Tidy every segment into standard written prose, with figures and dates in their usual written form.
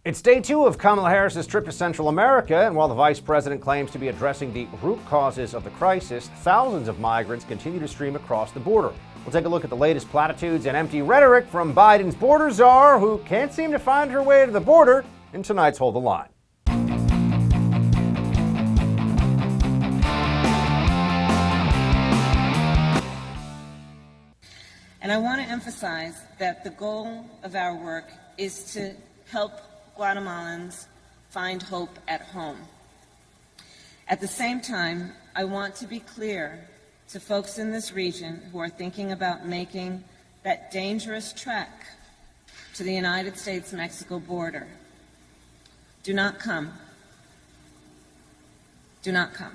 It's day two of Kamala Harris's trip to Central America, and while the vice president claims to be addressing the root causes of the crisis, thousands of migrants continue to stream across the border. We'll take a look at the latest platitudes and empty rhetoric from Biden's border czar, who can't seem to find her way to the border, in tonight's Hold the Line. And I want to emphasize that the goal of our work is to help Guatemalans find hope at home. At the same time, I want to be clear to folks in this region who are thinking about making that dangerous trek to the United States-Mexico border. Do not come. Do not come.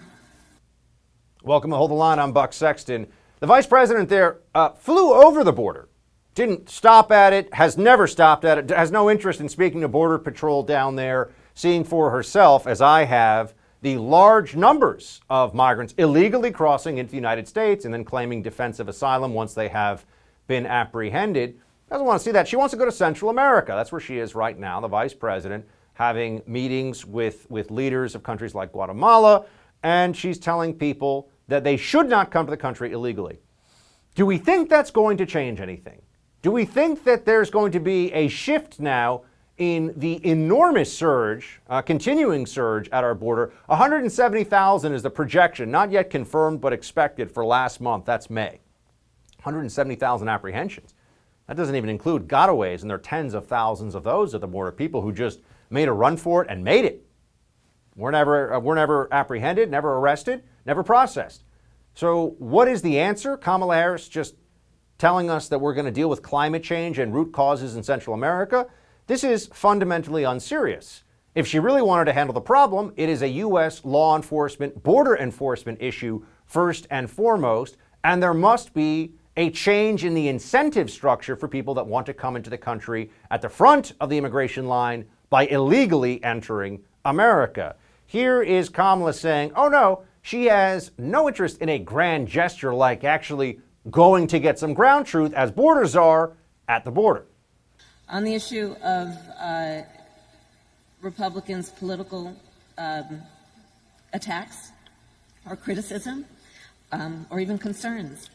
Welcome to Hold the Line. I'm Buck Sexton. The vice president there flew over the border, didn't stop at it, has never stopped at it, has no interest in speaking to Border Patrol down there, seeing for herself, as I have, the large numbers of migrants illegally crossing into the United States and then claiming defensive asylum once they have been apprehended. Doesn't want to see that. She wants to go to Central America. That's where she is right now, the vice president, having meetings with leaders of countries like Guatemala, and she's telling people that they should not come to the country illegally. Do we think that's going to change anything? Do we think that there's going to be a shift now in the enormous surge, continuing surge at our border? 170,000 is the projection, not yet confirmed but expected for last month. That's May. 170,000 apprehensions. That doesn't even include gotaways, and there are tens of thousands of those at the border, people who just made a run for it and made it. We're never apprehended, never arrested, never processed. So what is the answer? Kamala Harris just telling us that we're going to deal with climate change and root causes in Central America? This is fundamentally unserious. If she really wanted to handle the problem, it is a U.S. law enforcement, border enforcement issue first and foremost, and there must be a change in the incentive structure for people that want to come into the country at the front of the immigration line by illegally entering America. Here is Kamala saying, oh no, she has no interest in a grand gesture like actually going to get some ground truth as border czar at the border. On the issue of Republicans' political attacks or criticism or even concerns,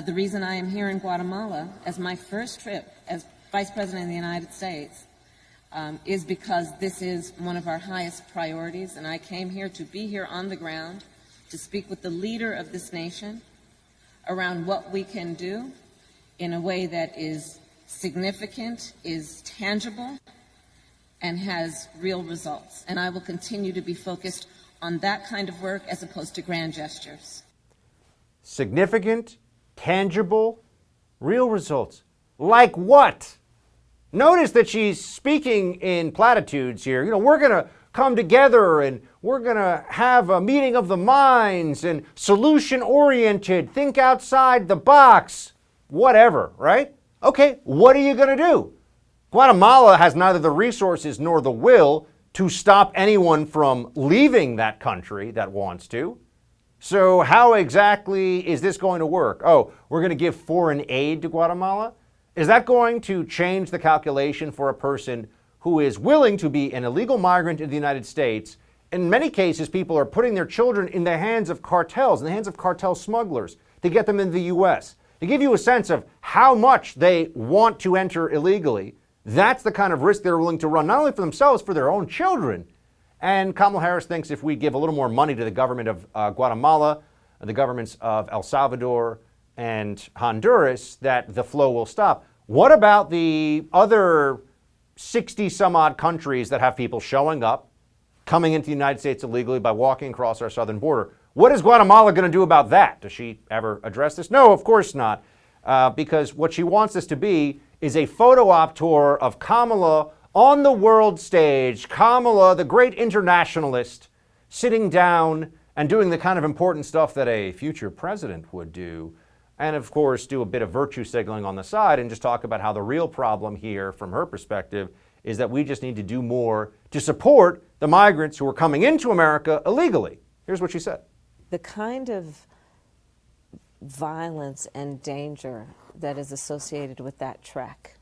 the reason I am here in Guatemala as my first trip as Vice President of the United States is because this is one of our highest priorities, and I came here to be here on the ground to speak with the leader of this nation around what we can do in a way that is significant, is tangible, and has real results. And I will continue to be focused on that kind of work as opposed to grand gestures. Significant, tangible, real results. Like what? Notice that she's speaking in platitudes here. You know, we're going to come together and we're going to have a meeting of the minds and solution-oriented, think outside the box, whatever, right? Okay, what are you going to do? Guatemala has neither the resources nor the will to stop anyone from leaving that country that wants to. So how exactly is this going to work? Oh, we're going to give foreign aid to Guatemala? Is that going to change the calculation for a person who is willing to be an illegal migrant in the United States? In many cases, people are putting their children in the hands of cartels, in the hands of cartel smugglers to get them into the U.S. To give you a sense of how much they want to enter illegally, that's the kind of risk they're willing to run, not only for themselves, for their own children. And Kamala Harris thinks if we give a little more money to the government of Guatemala, the governments of El Salvador and Honduras, that the flow will stop. What about the other 60 some odd countries that have people showing up, coming into the United States illegally by walking across our southern border? What is Guatemala going to do about that? Does she ever address this? No, of course not. Because what she wants this to be is a photo op tour of Kamala on the world stage, Kamala, the great internationalist, sitting down and doing the kind of important stuff that a future president would do. And of course, do a bit of virtue signaling on the side and just talk about how the real problem here, from her perspective, is that we just need to do more to support the migrants who are coming into America illegally. Here's what she said. The kind of violence and danger that is associated with that trek,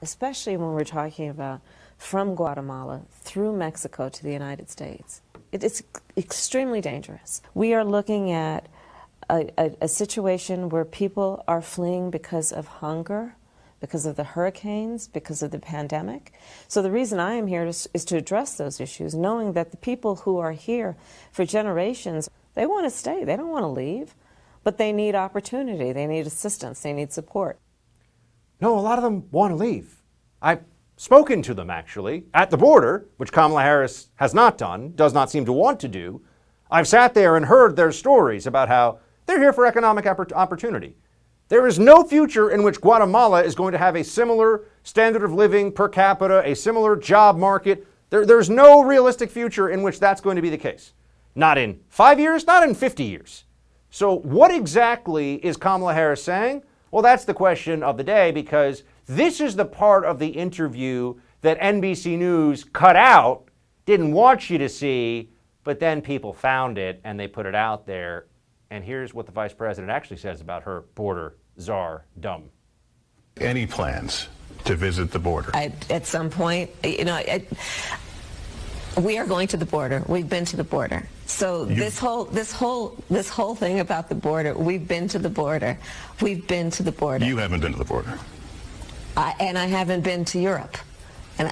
especially when we're talking about from Guatemala through Mexico to the United States. It is extremely dangerous. We are looking at a situation where people are fleeing because of hunger, because of the hurricanes, because of the pandemic. So the reason I am here is to address those issues, knowing that the people who are here for generations, they want to stay, they don't want to leave, but they need opportunity, they need assistance, they need support. No, a lot of them want to leave. I've spoken to them, actually, at the border, which Kamala Harris has not done, does not seem to want to do. I've sat there and heard their stories about how they're here for economic opportunity. There is no future in which Guatemala is going to have a similar standard of living per capita, a similar job market. There's no realistic future in which that's going to be the case. Not in 5 years, not in 50 years. So what exactly is Kamala Harris saying? Well, that's the question of the day, because this is the part of the interview that NBC News cut out, didn't want you to see, but then people found it and they put it out there. And here's what the vice president actually says about her border czar-dom. Any plans to visit the border? At some point, we are going to the border. We've been to the border. So this whole thing about the border, we've been to the border. We've been to the border. You haven't been to the border. And I haven't been to Europe. And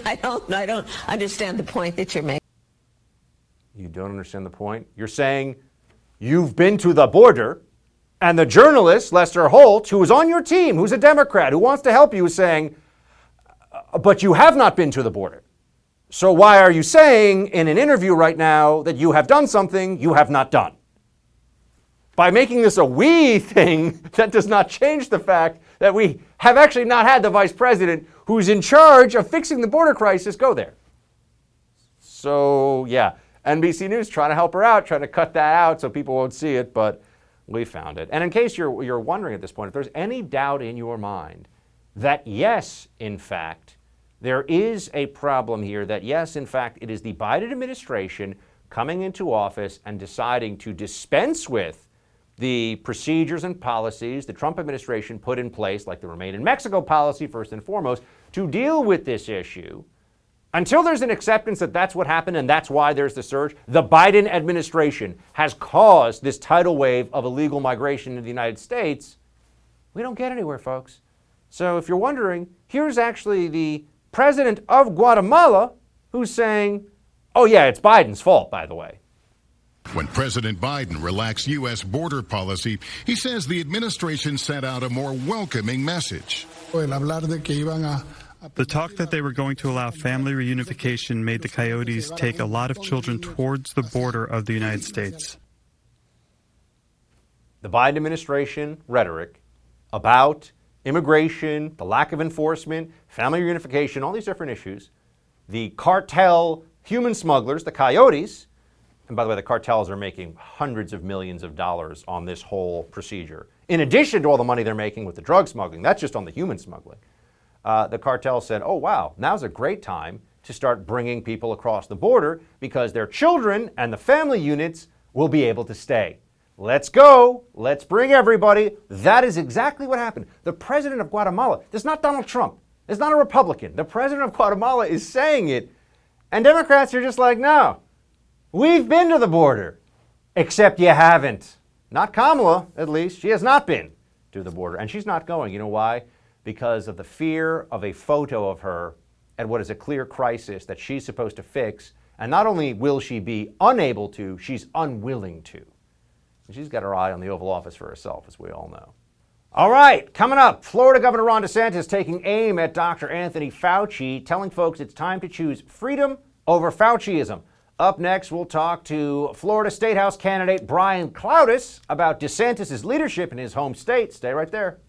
I don't understand the point that you're making. You don't understand the point? You're saying you've been to the border, and the journalist, Lester Holt, who is on your team, who's a Democrat, who wants to help you, is saying, but you have not been to the border. So why are you saying in an interview right now that you have done something you have not done? By making this a we thing, that does not change the fact that we have actually not had the vice president who's in charge of fixing the border crisis go there. So yeah, NBC News trying to help her out, trying to cut that out so people won't see it, but we found it. And in case you're wondering at this point, if there's any doubt in your mind that yes, in fact, there is a problem here, that yes, in fact, it is the Biden administration coming into office and deciding to dispense with the procedures and policies the Trump administration put in place, like the Remain in Mexico policy, first and foremost, to deal with this issue. Until there's an acceptance that that's what happened and that's why there's the surge, the Biden administration has caused this tidal wave of illegal migration into the United States. We don't get anywhere, folks. So if you're wondering, here's actually the president of Guatemala who's saying, oh yeah, it's Biden's fault, by the way. When President Biden relaxed U.S. border policy, he says the administration sent out a more welcoming message. The talk that they were going to allow family reunification made the Coyotes take a lot of children towards the border of the United States. The Biden administration rhetoric about immigration, the lack of enforcement, family reunification, all these different issues, the cartel human smugglers, the Coyotes, and by the way, the cartels are making hundreds of millions of dollars on this whole procedure. In addition to all the money they're making with the drug smuggling, that's just on the human smuggling. The cartel said, oh wow, now's a great time to start bringing people across the border because their children and the family units will be able to stay. Let's go. Let's bring everybody. That is exactly what happened. The president of Guatemala, this is not Donald Trump. It's not a Republican. The president of Guatemala is saying it, and Democrats are just like, no, we've been to the border, except you haven't. Not Kamala, at least. She has not been to the border, and she's not going. You know why? Because of the fear of a photo of her at what is a clear crisis that she's supposed to fix. And not only will she be unable to, she's unwilling to. And she's got her eye on the Oval Office for herself, as we all know. All right, coming up, Florida Governor Ron DeSantis taking aim at Dr. Anthony Fauci, telling folks it's time to choose freedom over Fauciism. Up next, we'll talk to Florida State House candidate Brian Cloudis about DeSantis' leadership in his home state. Stay right there.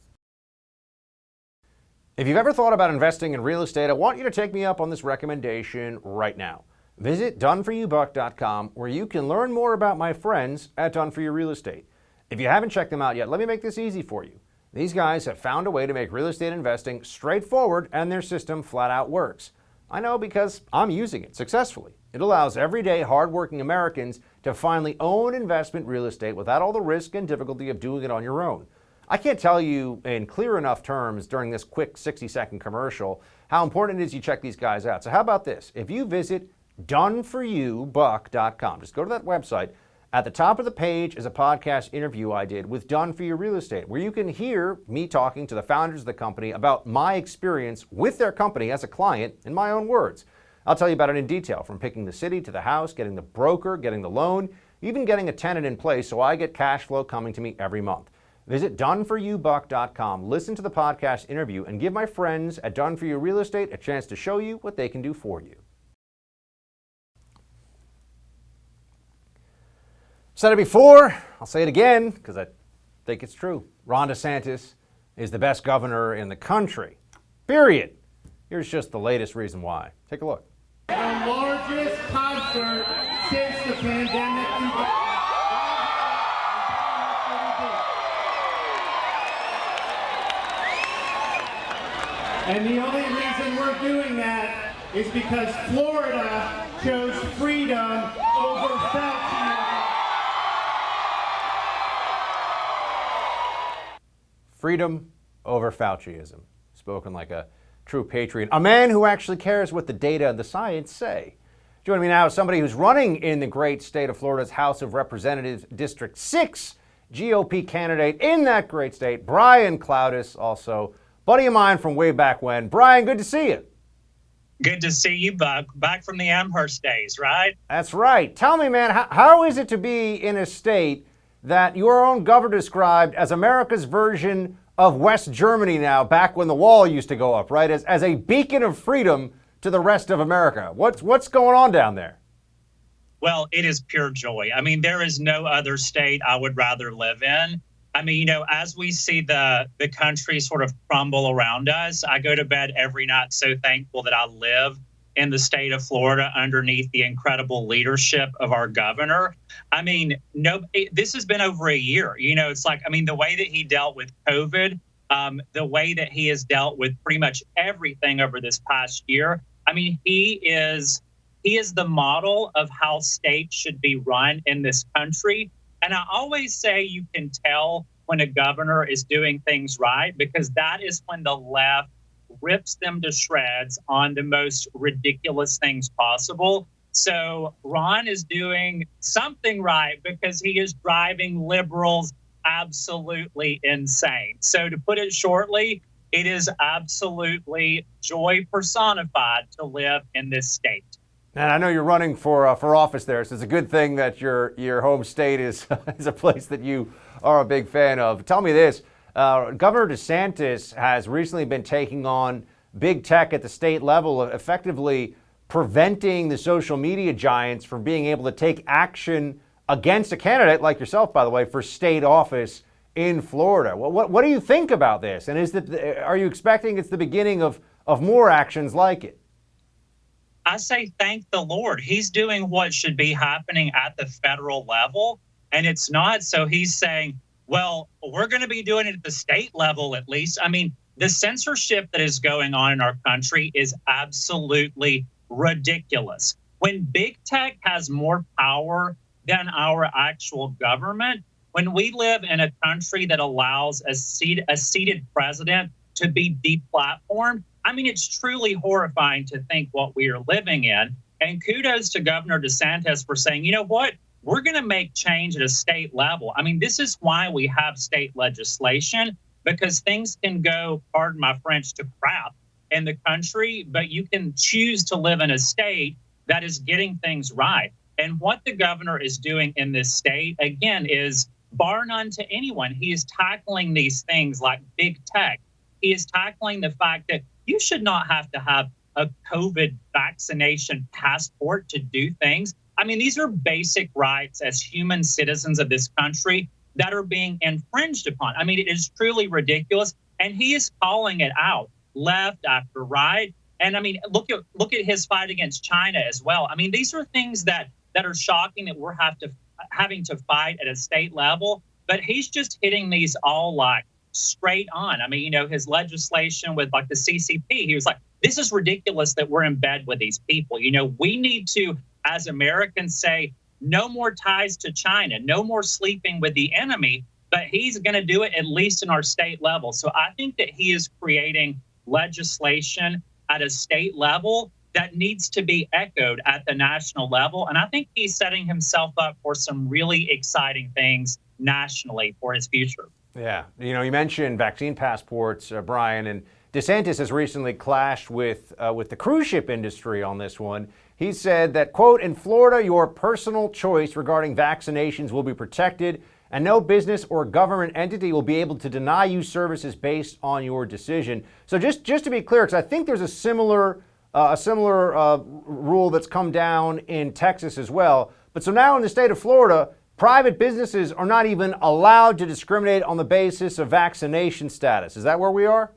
If you've ever thought about investing in real estate, I want you to take me up on this recommendation right now. Visit doneforyoubuck.com, where you can learn more about my friends at Done For You Real Estate. If you haven't checked them out yet, let me make this easy for you. These guys have found a way to make real estate investing straightforward, and their system flat out works. I know because I'm using it successfully. It allows everyday, hardworking Americans to finally own investment real estate without all the risk and difficulty of doing it on your own. I can't tell you in clear enough terms during this quick 60-second commercial how important it is you check these guys out. So how about this? If you visit doneforyoubuck.com, just go to that website. At the top of the page is a podcast interview I did with Done For You Real Estate, where you can hear me talking to the founders of the company about my experience with their company as a client in my own words. I'll tell you about it in detail, from picking the city to the house, getting the broker, getting the loan, even getting a tenant in place so I get cash flow coming to me every month. Visit doneforyoubuck.com, listen to the podcast interview, and give my friends at Done For You Real Estate a chance to show you what they can do for you. Said it before, I'll say it again, because I think it's true. Ron DeSantis is the best governor in the country. Period. Here's just the latest reason why. Take a look. The largest concert since the pandemic began. And the only reason we're doing that is because Florida chose freedom over Fauci. Freedom over Fauciism. Spoken like a true patriot. A man who actually cares what the data and the science say. Joining me now is somebody who's running in the great state of Florida's House of Representatives District 6, GOP candidate in that great state, Brian Cloudis, also buddy of mine from way back when. Brian, good to see you. Good to see you, Buck. Back from the Amherst days, right? That's right. Tell me, man, how is it to be in a state that your own governor described as America's version of West Germany now, back when the wall used to go up, right? As a beacon of freedom to the rest of America. What's going on down there? Well, it is pure joy. I mean, there is no other state I would rather live in. I mean, as we see the country sort of crumble around us, I go to bed every night so thankful that I live in the state of Florida underneath the incredible leadership of our governor. I mean, this has been over a year. It's like, I mean, the way that he dealt with COVID, the way that he has dealt with pretty much everything over this past year. I mean, he is the model of how states should be run in this country. And I always say you can tell when a governor is doing things right, because that is when the left rips them to shreds on the most ridiculous things possible. So Ron is doing something right because he is driving liberals absolutely insane. So to put it shortly, it is absolutely joy personified to live in this state. And I know you're running for office there, so it's a good thing that your home state is is a place that you are a big fan of. Tell me this. Governor DeSantis has recently been taking on big tech at the state level, effectively preventing the social media giants from being able to take action against a candidate like yourself, by the way, for state office in Florida. What do you think about this? And are you expecting it's the beginning of more actions like it? I say thank the Lord. He's doing what should be happening at the federal level, and it's not. So he's saying, well, we're going to be doing it at the state level at least. I mean, the censorship that is going on in our country is absolutely ridiculous. When big tech has more power than our actual government, when we live in a country that allows a seated president to be deplatformed, I mean, it's truly horrifying to think what we are living in. And kudos to Governor DeSantis for saying, you know what? We're going to make change at a state level. I mean, this is why we have state legislation, because things can go, pardon my French, to crap in the country, but you can choose to live in a state that is getting things right. And what the governor is doing in this state, again, is bar none to anyone. He is tackling these things like big tech. He is tackling the fact that you should not have to have a COVID vaccination passport to do things. I mean, these are basic rights as human citizens of this country that are being infringed upon. I mean, it is truly ridiculous. And he is calling it out, left after right. And I mean, look at his fight against China as well. I mean, these are things that are shocking that we're having to fight at a state level. But he's just hitting these all like straight on. I mean, his legislation with like the CCP, he was like, this is ridiculous that we're in bed with these people. We need to, as Americans, say no more ties to China, no more sleeping with the enemy. but he's going to do it at least in our state level. So I think that he is creating legislation at a state level that needs to be echoed at the national level. And I think he's setting himself up for some really exciting things nationally for his future. Yeah. You know, you mentioned vaccine passports, Brian, and DeSantis has recently clashed with the cruise ship industry on this one. He said that, quote, in Florida, your personal choice regarding vaccinations will be protected and no business or government entity will be able to deny you services based on your decision. So just to be clear, because I think there's a similar rule that's come down in Texas as well. But so now in the state of Florida, private businesses are not even allowed to discriminate on the basis of vaccination status. Is that where we are?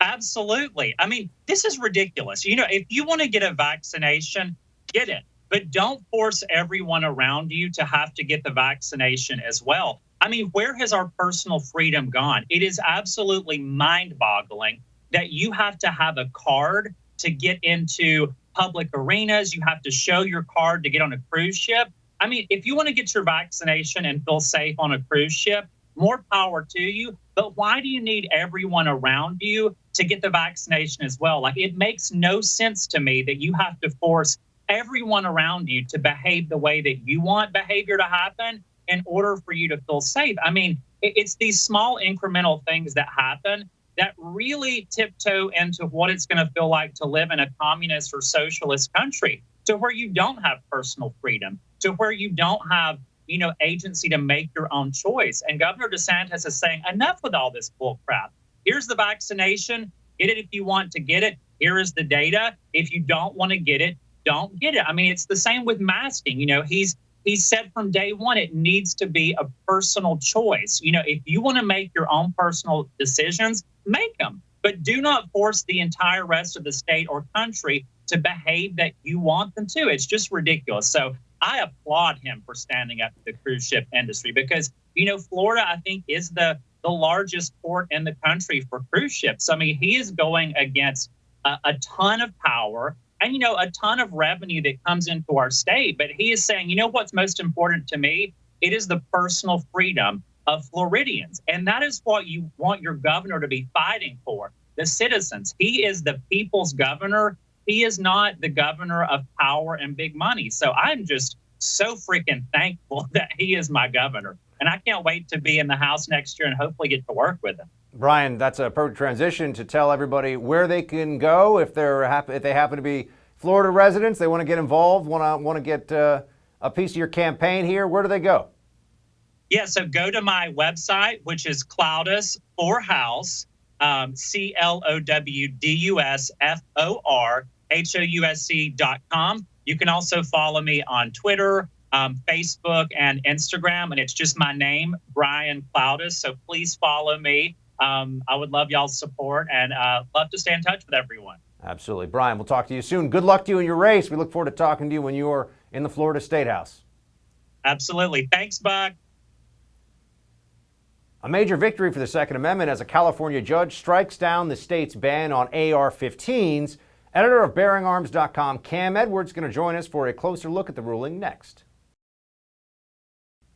Absolutely. I mean, this is ridiculous. You know, if you want to get a vaccination, get it. But don't force everyone around you to have to get the vaccination as well. I mean, where has our personal freedom gone? It is absolutely mind-boggling that you have to have a card to get into public arenas. You have to show your card to get on a cruise ship. I mean, if you want to get your vaccination and feel safe on a cruise ship, more power to you. But why do you need everyone around you to get the vaccination as well? Like, it makes no sense to me that you have to force everyone around you to behave the way that you want behavior to happen in order for you to feel safe. I mean, it's these small incremental things that happen that really tiptoe into what it's going to feel like to live in a communist or socialist country, to where you don't have personal freedom, to where you don't have, you know, agency to make your own choice. And Governor DeSantis is saying, enough with all this bull crap. Here's the vaccination. Get it if you want to get it. Here is the data. If you don't want to get it, don't get it. I mean, it's the same with masking. You know, he's said from day one, it needs to be a personal choice. You know, if you want to make your own personal decisions, make them, but do not force the entire rest of the state or country to behave that you want them to. It's just ridiculous. So I applaud him for standing up to the cruise ship industry because, you know, Florida, I think, is the largest port in the country for cruise ships. I mean, he is going against a ton of power and, you know, a ton of revenue that comes into our state. But he is saying, you know, what's most important to me? It is the personal freedom of Floridians. And that is what you want your governor to be fighting for, the citizens. He is the people's governor. He is not the governor of power and big money. So I'm just so freaking thankful that he is my governor. And I can't wait to be in the House next year and hopefully get to work with him. Brian, that's a perfect transition to tell everybody where they can go if they happen to be Florida residents, they want to get involved, want to get a piece of your campaign here. Where do they go? Yeah, so go to my website, which is Clowdus for House, CLOWDUSFORHOUSC.com. You can also follow me on Twitter, Facebook, and Instagram, and it's just my name, Brian Clowdus. So please follow me. I would love y'all's support and love to stay in touch with everyone. Absolutely. Brian, we'll talk to you soon. Good luck to you in your race. We look forward to talking to you when you are in the Florida State House. Absolutely. Thanks, Buck. A major victory for the Second Amendment as a California judge strikes down the state's ban on AR-15s. Editor of BearingArms.com, Cam Edwards, is going to join us for a closer look at the ruling next.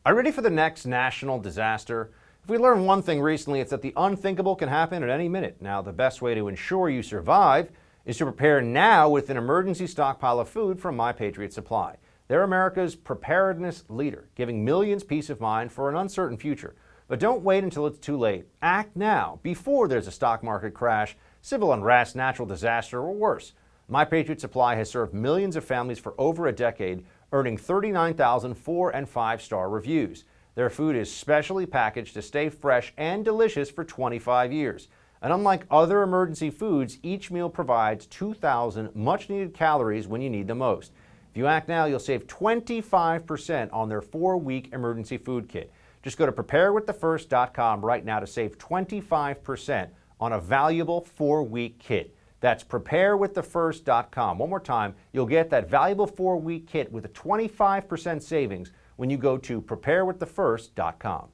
Are you ready for the next national disaster? If we learned one thing recently, it's that the unthinkable can happen at any minute. Now, the best way to ensure you survive is to prepare now with an emergency stockpile of food from My Patriot Supply. They're America's preparedness leader, giving millions peace of mind for an uncertain future. But don't wait until it's too late. Act now, before there's a stock market crash, civil unrest, natural disaster, or worse. My Patriot Supply has served millions of families for over a decade, earning 39,000 4- and 5-star reviews. Their food is specially packaged to stay fresh and delicious for 25 years. And unlike other emergency foods, each meal provides 2,000 much-needed calories when you need the most. If you act now, you'll save 25% on their 4-week emergency food kit. Just go to preparewiththefirst.com right now to save 25% on a valuable 4-week kit. That's preparewiththefirst.com. One more time, you'll get that valuable 4-week kit with a 25% savings when you go to preparewiththefirst.com.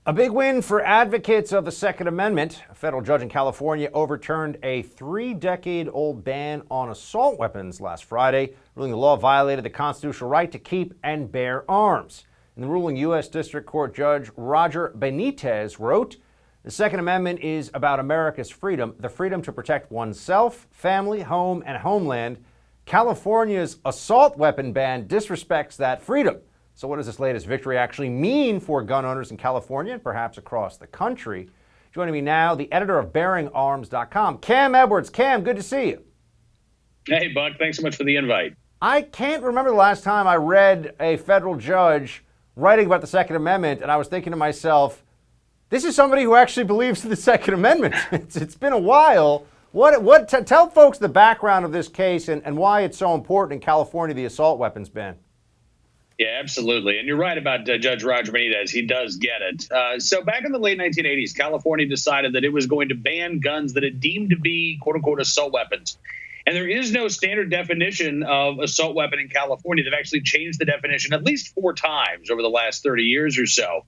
A big win for advocates of the Second Amendment. A federal judge in California overturned a 3-decade-old ban on assault weapons last Friday, ruling the law violated the constitutional right to keep and bear arms. In the ruling, U.S. District Court Judge Roger Benitez wrote, "The Second Amendment is about America's freedom, the freedom to protect oneself, family, home, and homeland. California's assault weapon ban disrespects that freedom." So what does this latest victory actually mean for gun owners in California and perhaps across the country? Joining me now, the editor of BearingArms.com, Cam Edwards. Cam, good to see you. Hey, Buck. Thanks so much for the invite. I can't remember the last time I read a federal judge writing about the Second Amendment, and I was thinking to myself, this is somebody who actually believes in the Second Amendment. It's been a while. Tell folks the background of this case and why it's so important in California, the assault weapons ban. Yeah, absolutely. And you're right about Judge Roger Benitez. He does get it. So back in the late 1980s, California decided that it was going to ban guns that it deemed to be, quote unquote, assault weapons. And there is no standard definition of assault weapon in California. They've actually changed the definition at least 4 times over the last 30 years or so.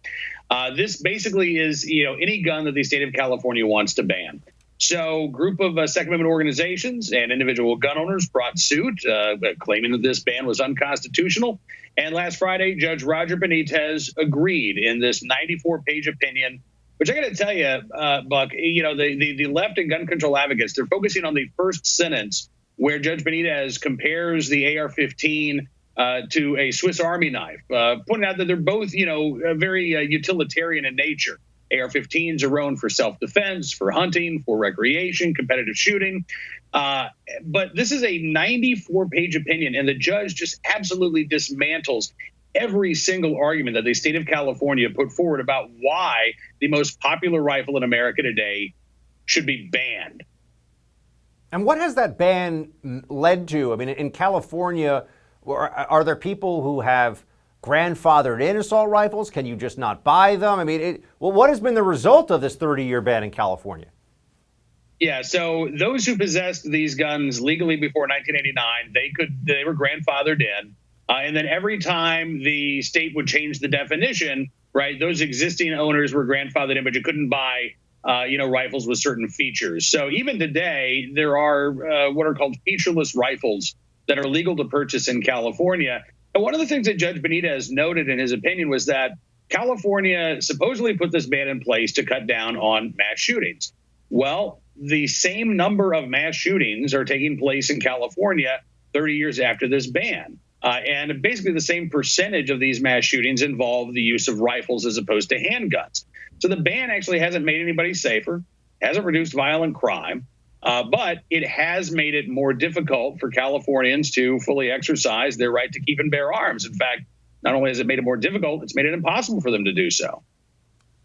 This basically is, any gun that the state of California wants to ban. So a group of Second Amendment organizations and individual gun owners brought suit, claiming that this ban was unconstitutional. And last Friday, Judge Roger Benitez agreed in this 94-page opinion, which I got to tell you, Buck, the left and gun control advocates, they're focusing on the first sentence where Judge Benitez compares the AR-15 to a Swiss Army knife, pointing out that they're both, very utilitarian in nature. AR-15s are owned for self-defense, for hunting, for recreation, competitive shooting. But this is a 94-page opinion, and the judge just absolutely dismantles every single argument that the state of California put forward about why the most popular rifle in America today should be banned. And what has that ban led to? I mean, in California, are there people who have grandfathered in assault rifles? Can you just not buy them? I mean, what has been the result of this 30-year ban in California? Yeah, so those who possessed these guns legally before 1989, they were grandfathered in. And then every time the state would change the definition, right, those existing owners were grandfathered in, but you couldn't buy, rifles with certain features. So even today, there are what are called featureless rifles that are legal to purchase in California. And one of the things that Judge Benitez noted in his opinion was that California supposedly put this ban in place to cut down on mass shootings. Well, the same number of mass shootings are taking place in California 30 years after this ban. And basically the same percentage of these mass shootings involve the use of rifles as opposed to handguns. So the ban actually hasn't made anybody safer, hasn't reduced violent crime, but it has made it more difficult for Californians to fully exercise their right to keep and bear arms. In fact, not only has it made it more difficult, it's made it impossible for them to do so.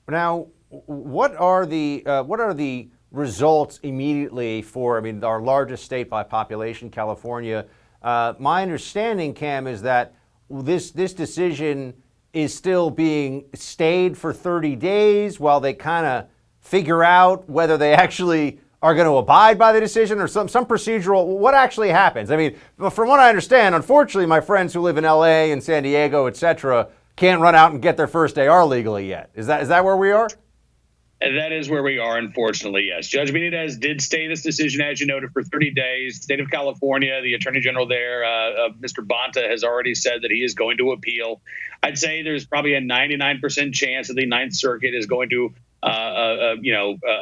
Now, what are the results immediately for, our largest state by population, California? My understanding, Cam, is that this decision is still being stayed for 30 days while they kind of figure out whether they actually are going to abide by the decision or some procedural. What actually happens? From what I understand, unfortunately, my friends who live in LA and San Diego, etc., can't run out and get their first AR legally yet. Is that where we are? That is where we are, unfortunately, yes. Judge Benitez did stay this decision, as you noted, for 30 days. The state of California, the attorney general there, Mr. Bonta, has already said that he is going to appeal. I'd say there's probably a 99% chance that the Ninth Circuit is going to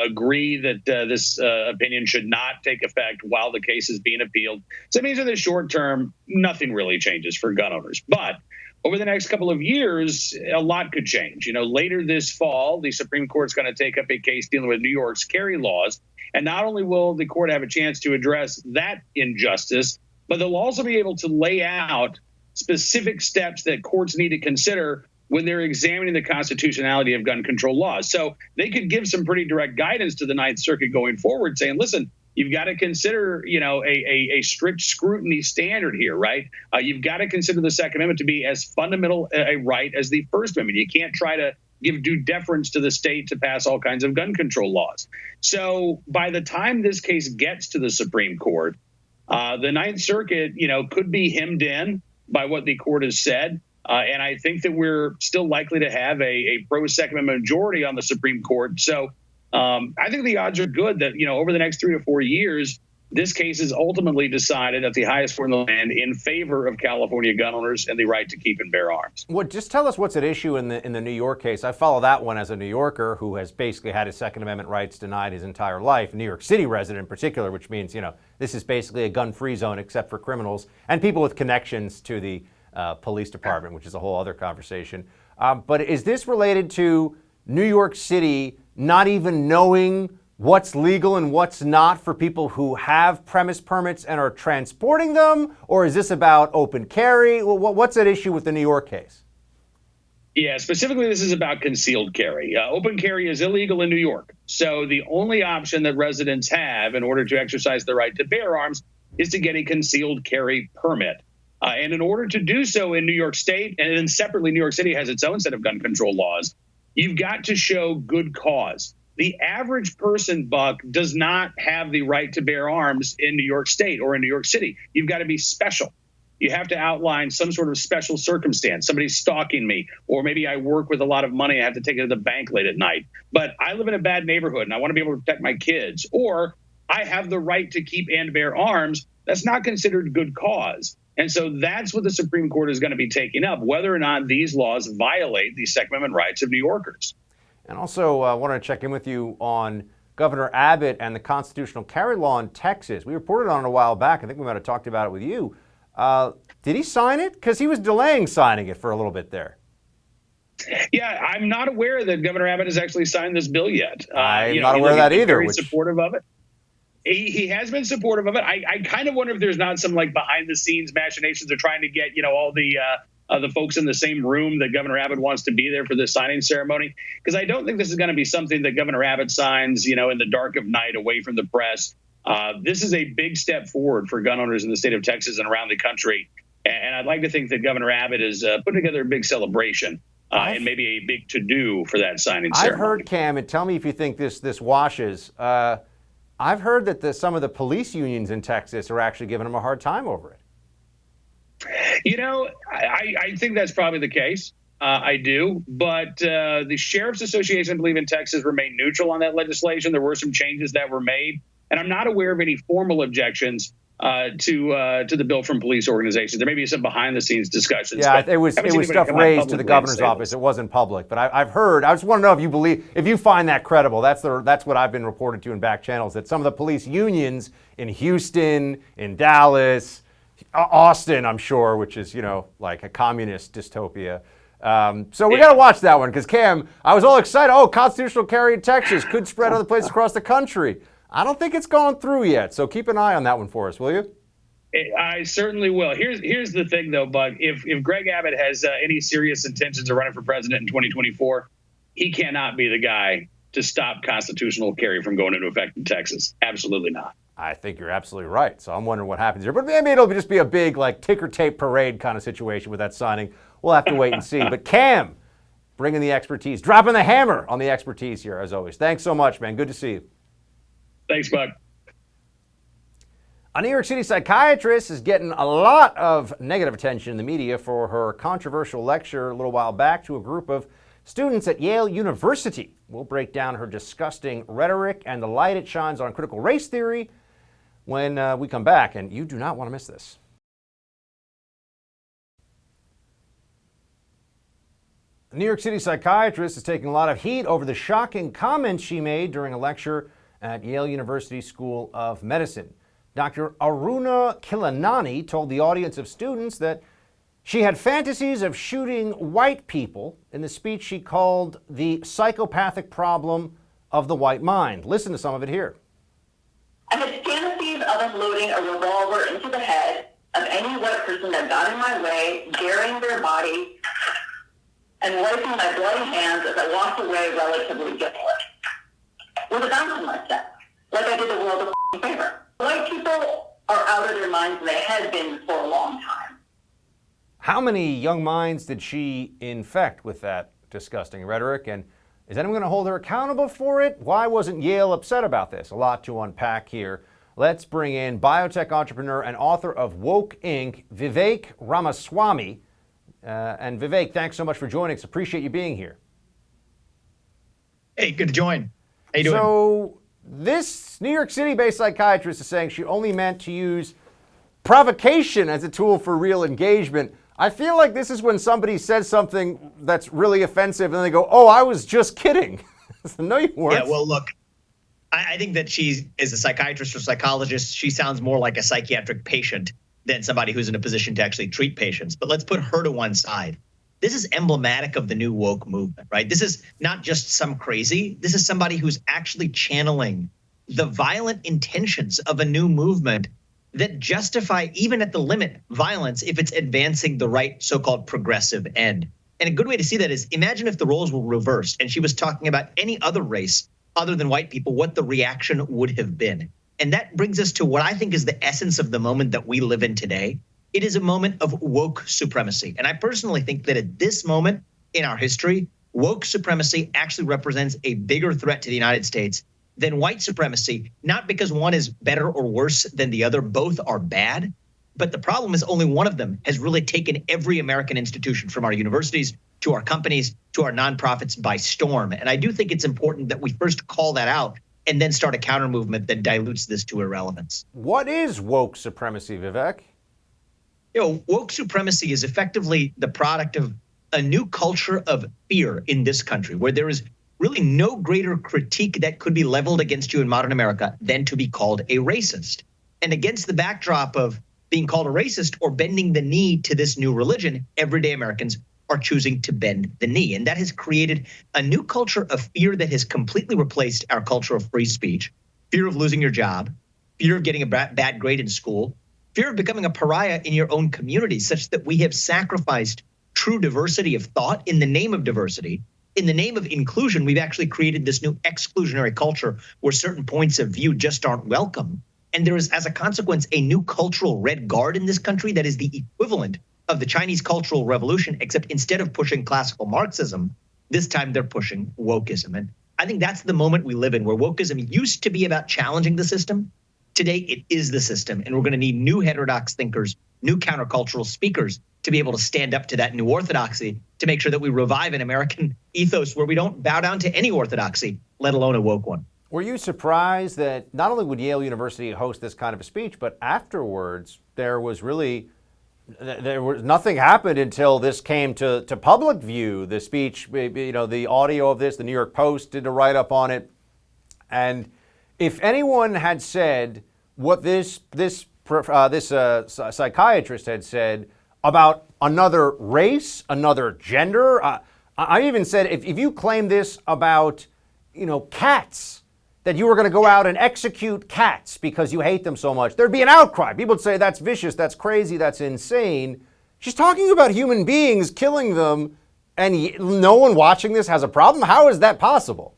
agree that this opinion should not take effect while the case is being appealed. So it means in the short term, nothing really changes for gun owners. But over the next couple of years, a lot could change. Later this fall, the Supreme Court's going to take up a case dealing with New York's carry laws. And not only will the court have a chance to address that injustice, but they'll also be able to lay out specific steps that courts need to consider when they're examining the constitutionality of gun control laws. So they could give some pretty direct guidance to the Ninth Circuit going forward, saying, listen, you've got to consider, a strict scrutiny standard here, right? You've got to consider the Second Amendment to be as fundamental a right as the First Amendment. You can't try to give due deference to the state to pass all kinds of gun control laws. So by the time this case gets to the Supreme Court, the Ninth Circuit, could be hemmed in by what the court has said. And I think that we're still likely to have a pro-Second Amendment majority on the Supreme Court. So I think the odds are good that, over the next 3 to 4 years, this case is ultimately decided at the highest court in the land in favor of California gun owners and the right to keep and bear arms. Well, just tell us what's at issue in the New York case. I follow that one as a New Yorker who has basically had his Second Amendment rights denied his entire life, New York City resident in particular, which means, this is basically a gun-free zone except for criminals and people with connections to the police department, which is a whole other conversation. But is this related to New York City not even knowing what's legal and what's not for people who have premise permits and are transporting them? Or is this about open carry? What's at issue with the New York case? Yeah, specifically, this is about concealed carry. Open carry is illegal in New York. So the only option that residents have in order to exercise their right to bear arms is to get a concealed carry permit. And in order to do so in New York State, and then separately, New York City has its own set of gun control laws, you've got to show good cause. The average person, Buck, does not have the right to bear arms in New York State or in New York City. You've got to be special. You have to outline some sort of special circumstance. Somebody's stalking me, or maybe I work with a lot of money. I have to take it to the bank late at night. But I live in a bad neighborhood and I want to be able to protect my kids. Or I have the right to keep and bear arms. That's not considered good cause. And so that's what the Supreme Court is going to be taking up, whether or not these laws violate the Second Amendment rights of New Yorkers. And also, I wanted to check in with you on Governor Abbott and the constitutional carry law in Texas. We reported on it a while back. I think we might have talked about it with you. Did he sign it? Because he was delaying signing it for a little bit there. Yeah, I'm not aware that Governor Abbott has actually signed this bill yet. I'm not aware of that either. Very supportive of it. He has been supportive of it. I kind of wonder if there's not some behind the scenes machinations. They're trying to get all the folks in the same room that Governor Abbott wants to be there for this signing ceremony, because I don't think this is going to be something that Governor Abbott signs in the dark of night away from the press. This is a big step forward for gun owners in the state of Texas and around the country, and I'd like to think that Governor Abbott is putting together a big celebration and maybe a big to-do for that signing ceremony. I've heard, Cam, and tell me if you think this washes. I've heard that some of the police unions in Texas are actually giving him a hard time over it. I think that's probably the case. I do. But the Sheriff's Association, I believe, in Texas remained neutral on that legislation. There were some changes that were made. And I'm not aware of any formal objections to the bill from police organizations. There may be some behind the scenes discussions. Yeah, it was stuff raised to the governor's office. It wasn't public. But I've heard, I just want to know if you find that credible. That's what I've been reported to in back channels, that some of the police unions in Houston, in Dallas, Austin, I'm sure, which is, like a communist dystopia. So we got to watch that one because, Cam, I was all excited. Oh, constitutional carry in Texas could spread other places across the country. I don't think it's gone through yet. So keep an eye on that one for us, will you? I certainly will. Here's the thing, though, Bug. If Greg Abbott has any serious intentions of running for president in 2024, he cannot be the guy to stop constitutional carry from going into effect in Texas. Absolutely not. I think you're absolutely right. So I'm wondering what happens here. But maybe it'll just be a big ticker tape parade kind of situation with that signing. We'll have to wait and see. But Cam, bringing the expertise, dropping the hammer on the expertise here, as always. Thanks so much, man. Good to see you. Thanks, Buck. A New York City psychiatrist is getting a lot of negative attention in the media for her controversial lecture a little while back to a group of students at Yale University. We'll break down her disgusting rhetoric and the light it shines on critical race theory when we come back, and you do not want to miss this. A New York City psychiatrist is taking a lot of heat over the shocking comments she made during a lecture at Yale University School of Medicine. Dr. Aruna Kilanani told the audience of students that she had fantasies of shooting white people in the speech she called the psychopathic problem of the white mind. Listen to some of it here. I had fantasies of unloading a revolver into the head of any white person that got in my way, burying their body, and wiping my bloody hands as I walked away relatively guiltless. With a bouncing like that, like I did the world a favor. White people are out of their minds, and they had been for a long time. How many young minds did she infect with that disgusting rhetoric? And is anyone going to hold her accountable for it? Why wasn't Yale upset about this? A lot to unpack here. Let's bring in biotech entrepreneur and author of Woke Inc., Vivek Ramaswamy. And Vivek, thanks so much for joining us. Appreciate you being here. Hey, good to join. How you doing? So this New York City-based psychiatrist is saying she only meant to use provocation as a tool for real engagement. I feel like this is when somebody says something that's really offensive and they go, oh, I was just kidding. No, you weren't. Yeah, well, look, I think that she is a psychiatrist or psychologist. She sounds more like a psychiatric patient than somebody who's in a position to actually treat patients. But let's put her to one side. This is emblematic of the new woke movement, right? This is not just some crazy. This is somebody who's actually channeling the violent intentions of a new movement that justify, even at the limit, violence if it's advancing the right so-called progressive end. And a good way to see that is imagine if the roles were reversed and she was talking about any other race other than white people, what the reaction would have been. And that brings us to what I think is the essence of the moment that we live in today. It is a moment of woke supremacy. And I personally think that at this moment in our history, woke supremacy actually represents a bigger threat to the United States than white supremacy, not because one is better or worse than the other. Both are bad. But the problem is only one of them has really taken every American institution, from our universities to our companies to our nonprofits, by storm. And I do think it's important that we first call that out and then start a counter movement that dilutes this to irrelevance. What is woke supremacy, Vivek? You know, woke supremacy is effectively the product of a new culture of fear in this country, where there is really no greater critique that could be leveled against you in modern America than to be called a racist. And against the backdrop of being called a racist or bending the knee to this new religion, everyday Americans are choosing to bend the knee. And that has created a new culture of fear that has completely replaced our culture of free speech, fear of losing your job, fear of getting a bad grade in school, fear of becoming a pariah in your own community, such that we have sacrificed true diversity of thought in the name of diversity. In the name of inclusion, we've actually created this new exclusionary culture where certain points of view just aren't welcome. And there is, as a consequence, a new cultural red guard in this country that is the equivalent of the Chinese Cultural Revolution, except instead of pushing classical Marxism, this time they're pushing wokeism. And I think that's the moment we live in, where wokeism used to be about challenging the system. Today, it is the system. And we're going to need new heterodox thinkers, new countercultural speakers to be able to stand up to that new orthodoxy, to make sure that we revive an American ethos where we don't bow down to any orthodoxy, let alone a woke one. Were you surprised that not only would Yale University host this kind of a speech, but afterwards there was nothing happened until this came to public view, the speech, you know, the audio of this, the New York Post did a write-up on it. And if anyone had said what this psychiatrist had said about another race, another gender, I even said if you claim this about, you know, cats, that you were going to go out and execute cats because you hate them so much, there'd be an outcry. People would say that's vicious, that's crazy, that's insane. She's talking about human beings, killing them, and no one watching this has a problem? How is that possible?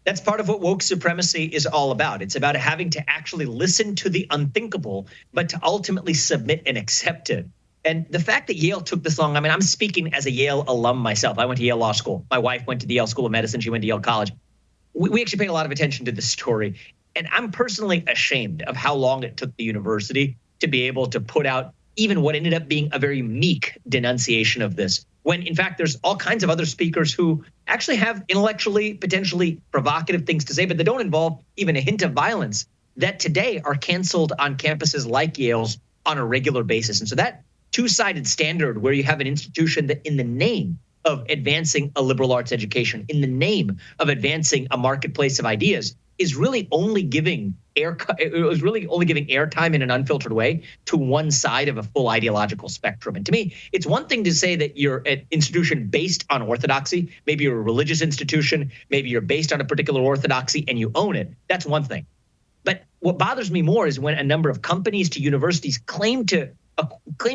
That's part of what woke supremacy is all about. It's about having to actually listen to the unthinkable, but to ultimately submit and accept it. And the fact that Yale took this long, I mean, I'm speaking as a Yale alum myself. I went to Yale Law School. My wife went to the Yale School of Medicine. She went to Yale College. We actually paid a lot of attention to this story. And I'm personally ashamed of how long it took the university to be able to put out even what ended up being a very meek denunciation of this, when in fact there's all kinds of other speakers who actually have intellectually, potentially provocative things to say, but they don't involve even a hint of violence, that today are canceled on campuses like Yale's on a regular basis. And so that two-sided standard, where you have an institution that in the name of advancing a liberal arts education, in the name of advancing a marketplace of ideas, is really only giving airtime in an unfiltered way to one side of a full ideological spectrum. And to me, it's one thing to say that you're an institution based on orthodoxy. Maybe you're a religious institution. Maybe you're based on a particular orthodoxy and you own it. That's one thing. But what bothers me more is when a number of companies to universities claim to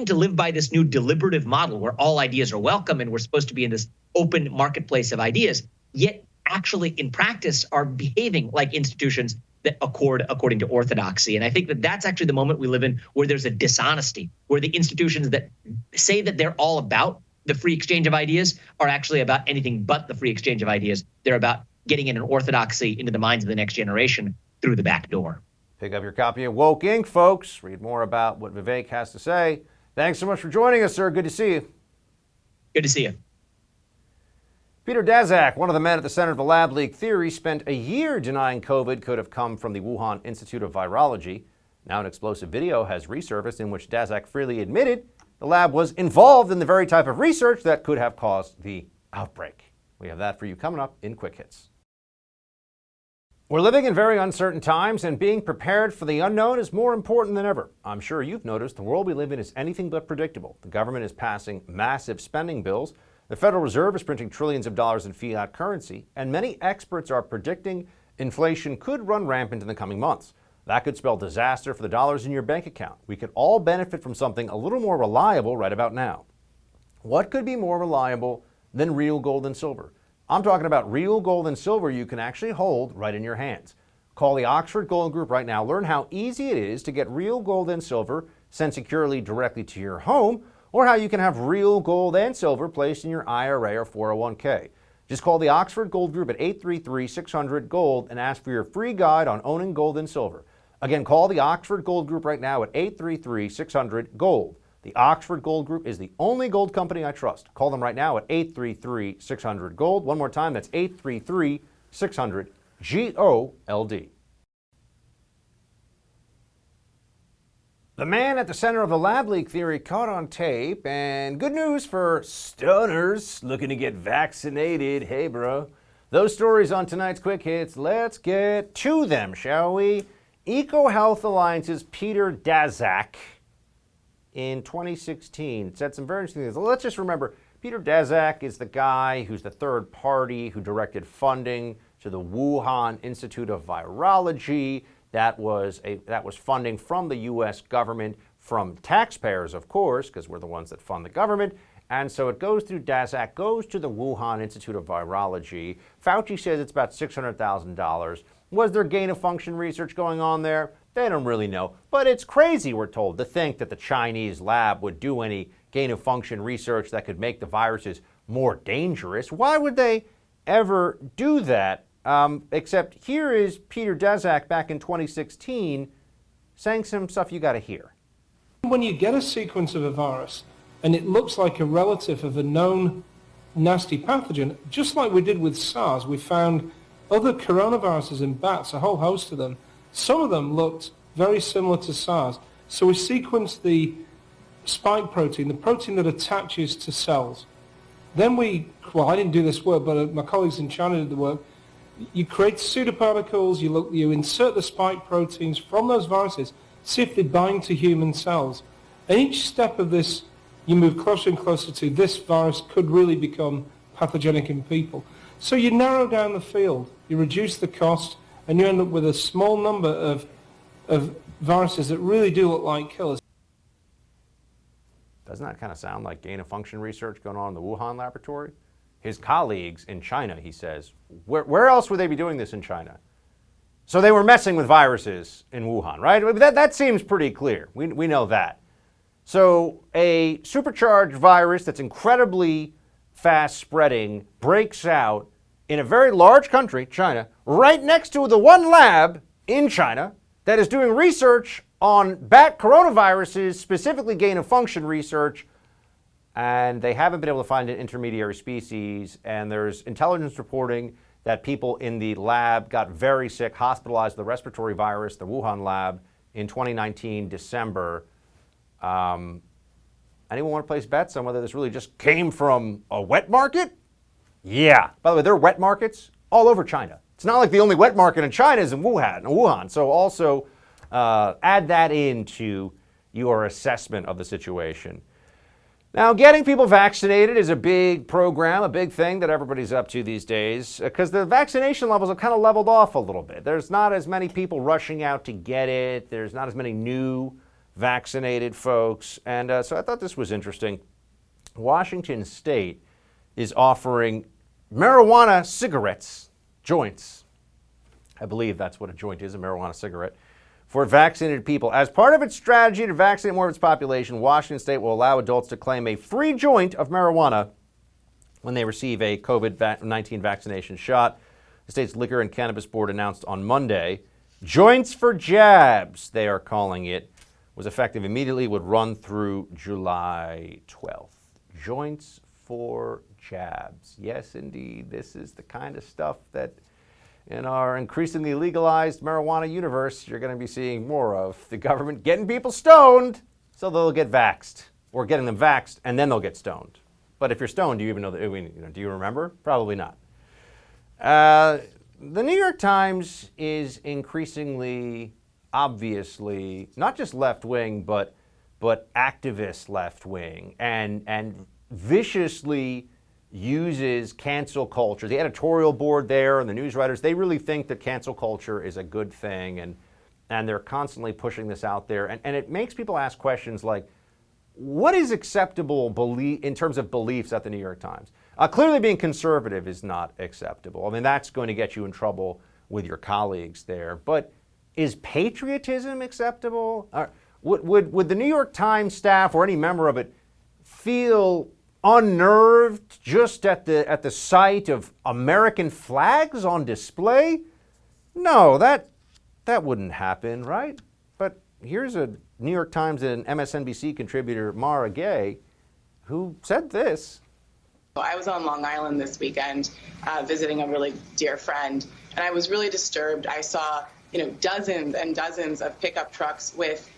live by this new deliberative model where all ideas are welcome and we're supposed to be in this open marketplace of ideas, yet actually in practice are behaving like institutions that accord according to orthodoxy. And I think that that's actually the moment we live in, where there's a dishonesty, where the institutions that say that they're all about the free exchange of ideas are actually about anything but the free exchange of ideas. They're about getting in an orthodoxy into the minds of the next generation through the back door. Pick up your copy of Woke Inc., folks. Read more about what Vivek has to say. Thanks so much for joining us, sir. Good to see you. Good to see you. Peter Daszak, one of the men at the center of the lab leak theory, spent a year denying COVID could have come from the Wuhan Institute of Virology. Now an explosive video has resurfaced in which Daszak freely admitted the lab was involved in the very type of research that could have caused the outbreak. We have that for you coming up in Quick Hits. We're living in very uncertain times, and being prepared for the unknown is more important than ever. I'm sure you've noticed the world we live in is anything but predictable. The government is passing massive spending bills. The Federal Reserve is printing trillions of dollars in fiat currency, and many experts are predicting inflation could run rampant in the coming months. That could spell disaster for the dollars in your bank account. We could all benefit from something a little more reliable right about now. What could be more reliable than real gold and silver? I'm talking about real gold and silver you can actually hold right in your hands. Call the Oxford Gold Group right now. Learn how easy it is to get real gold and silver sent securely directly to your home, or how you can have real gold and silver placed in your IRA or 401k. Just call the Oxford Gold Group at 833-600-GOLD and ask for your free guide on owning gold and silver. Again, call the Oxford Gold Group right now at 833-600-GOLD. The Oxford Gold Group is the only gold company I trust. Call them right now at 833-600-GOLD. One more time, that's 833-600-GOLD. The man at the center of the lab leak theory caught on tape, and good news for stoners looking to get vaccinated. Hey, bro. Those stories on tonight's Quick Hits. Let's get to them, shall we? EcoHealth Alliance's Peter Daszak in 2016 said some very interesting things. Let's just remember, Peter Daszak is the guy who's the third party who directed funding to the Wuhan Institute of Virology. That was funding from the U.S. government, from taxpayers, of course, because we're the ones that fund the government. And so it goes through Daszak, goes to the Wuhan Institute of Virology. Fauci says it's about $600,000. Was there gain-of-function research going on there? They don't really know. But it's crazy, we're told, to think that the Chinese lab would do any gain-of-function research that could make the viruses more dangerous. Why would they ever do that? Except here is Peter Daszak back in 2016 saying some stuff you got to hear. When you get a sequence of a virus and it looks like a relative of a known nasty pathogen, just like we did with SARS, we found other coronaviruses in bats, a whole host of them. Some of them looked very similar to SARS. So we sequenced the spike protein, the protein that attaches to cells. Then I didn't do this work, but my colleagues in China did the work. You create pseudoparticles, you insert the spike proteins from those viruses, see if they bind to human cells. And each step of this, you move closer and closer to this virus could really become pathogenic in people. So you narrow down the field, you reduce the cost, and you end up with a small number of viruses that really do look like killers. Doesn't that kind of sound like gain-of-function research going on in the Wuhan laboratory? His colleagues in China, he says, where else would they be doing this in China? So they were messing with viruses in Wuhan, right? That seems pretty clear. We know that. So a supercharged virus that's incredibly fast spreading breaks out in a very large country, China, right next to the one lab in China that is doing research on bat coronaviruses, specifically gain-of-function research, and they haven't been able to find an intermediary species, and there's intelligence reporting that people in the lab got very sick, hospitalized with the respiratory virus, the Wuhan lab, in 2019, December. Anyone want to place bets on whether this really just came from a wet market? Yeah. By the way, there are wet markets all over China. It's not like the only wet market in China is in Wuhan. So also add that into your assessment of the situation. Now, getting people vaccinated is a big program, a big thing that everybody's up to these days, because the vaccination levels have kind of leveled off a little bit. There's not as many people rushing out to get it. There's not as many new vaccinated folks. And so I thought this was interesting. Washington State is offering marijuana cigarettes, joints. I believe that's what a joint is, a marijuana cigarette, for vaccinated people. As part of its strategy to vaccinate more of its population, Washington State will allow adults to claim a free joint of marijuana when they receive a COVID-19 vaccination shot. The state's Liquor and Cannabis Board announced on Monday, Joints for Jabs, they are calling it, was effective immediately, would run through July 12th. Joints for jabs. Yes, indeed, this is the kind of stuff that in our increasingly legalized marijuana universe, you're going to be seeing more of. The government getting people stoned so they'll get vaxxed, or getting them vaxxed and then they'll get stoned. But if you're stoned, do you even know that? Do you remember? Probably not. The New York Times is increasingly, obviously, not just left-wing, but activist left-wing, and viciously uses cancel culture. The editorial board there and the news writers, they really think that cancel culture is a good thing, and they're constantly pushing this out there. And it makes people ask questions like, what is acceptable in terms of beliefs at the New York Times? Clearly being conservative is not acceptable. I mean, that's going to get you in trouble with your colleagues there. But is patriotism acceptable? Would the New York Times staff or any member of it feel unnerved just at the sight of American flags on display? No, that wouldn't happen, right? But here's a New York Times and MSNBC contributor, Mara Gay, who said this. I was on Long Island this weekend visiting a really dear friend, and I was really disturbed. I saw, dozens and dozens of pickup trucks with,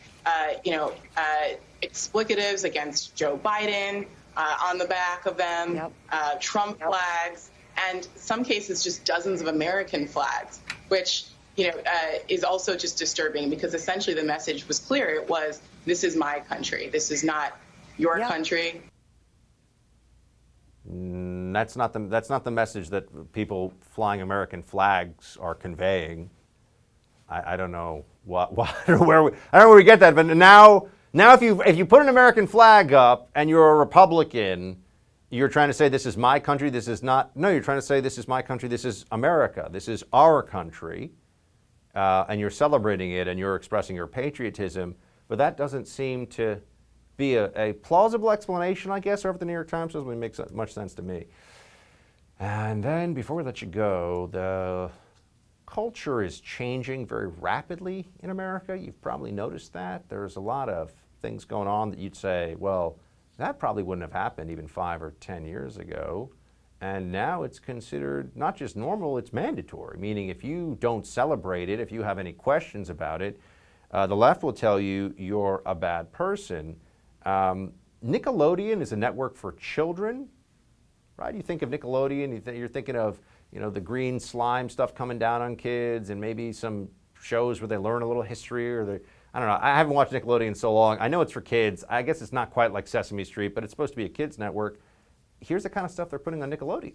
explicatives against Joe Biden on the back of them, Trump flags, and some cases just dozens of American flags, which is also just disturbing because essentially the message was clear. It was, this is my country. This is not your country. That's not the message that people flying American flags are conveying. I don't know I don't know where we get that. But now if you put an American flag up and you're a Republican, you're trying to say this is my country. This is not. No, you're trying to say this is my country. This is America. This is our country. And you're celebrating it and you're expressing your patriotism, but that doesn't seem to be a plausible explanation, I guess, or if the New York Times doesn't really make much sense to me. And then before we let you go, the culture is changing very rapidly in America. You've probably noticed that. There's a lot of things going on that you'd say, well, that probably wouldn't have happened even 5 or 10 years ago. And now it's considered not just normal, it's mandatory, meaning if you don't celebrate it, if you have any questions about it, the left will tell you you're a bad person. Nickelodeon is a network for children, right? You think of Nickelodeon, you're thinking of the green slime stuff coming down on kids and maybe some shows where they learn a little history or I don't know. I haven't watched Nickelodeon in so long. I know it's for kids. I guess it's not quite like Sesame Street, but it's supposed to be a kids network. Here's the kind of stuff they're putting on Nickelodeon.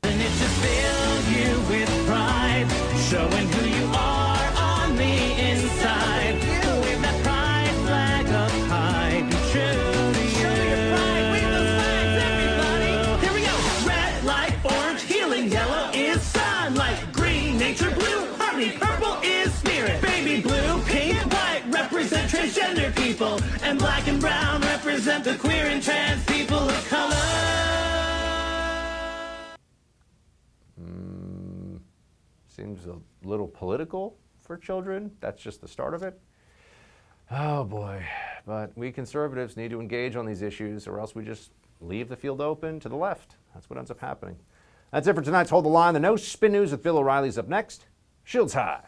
And it should fill you with pride, showing who you are on the inside. Wave that pride flag up high, be true to you. Show your pride, wave those flags, everybody. Here we go. Red like orange, healing yellow is sunlight. Green, nature blue, harmony, purple is spirit. Baby blue, pink, white represent transgender people. And black and brown represent the queer and trans people of color. Seems a little political for children. That's just the start of it. Oh boy. But we conservatives need to engage on these issues or else we just leave the field open to the left. That's what ends up happening. That's it for tonight's Hold the Line. The No Spin News with Bill O'Reilly's up next. Shields high.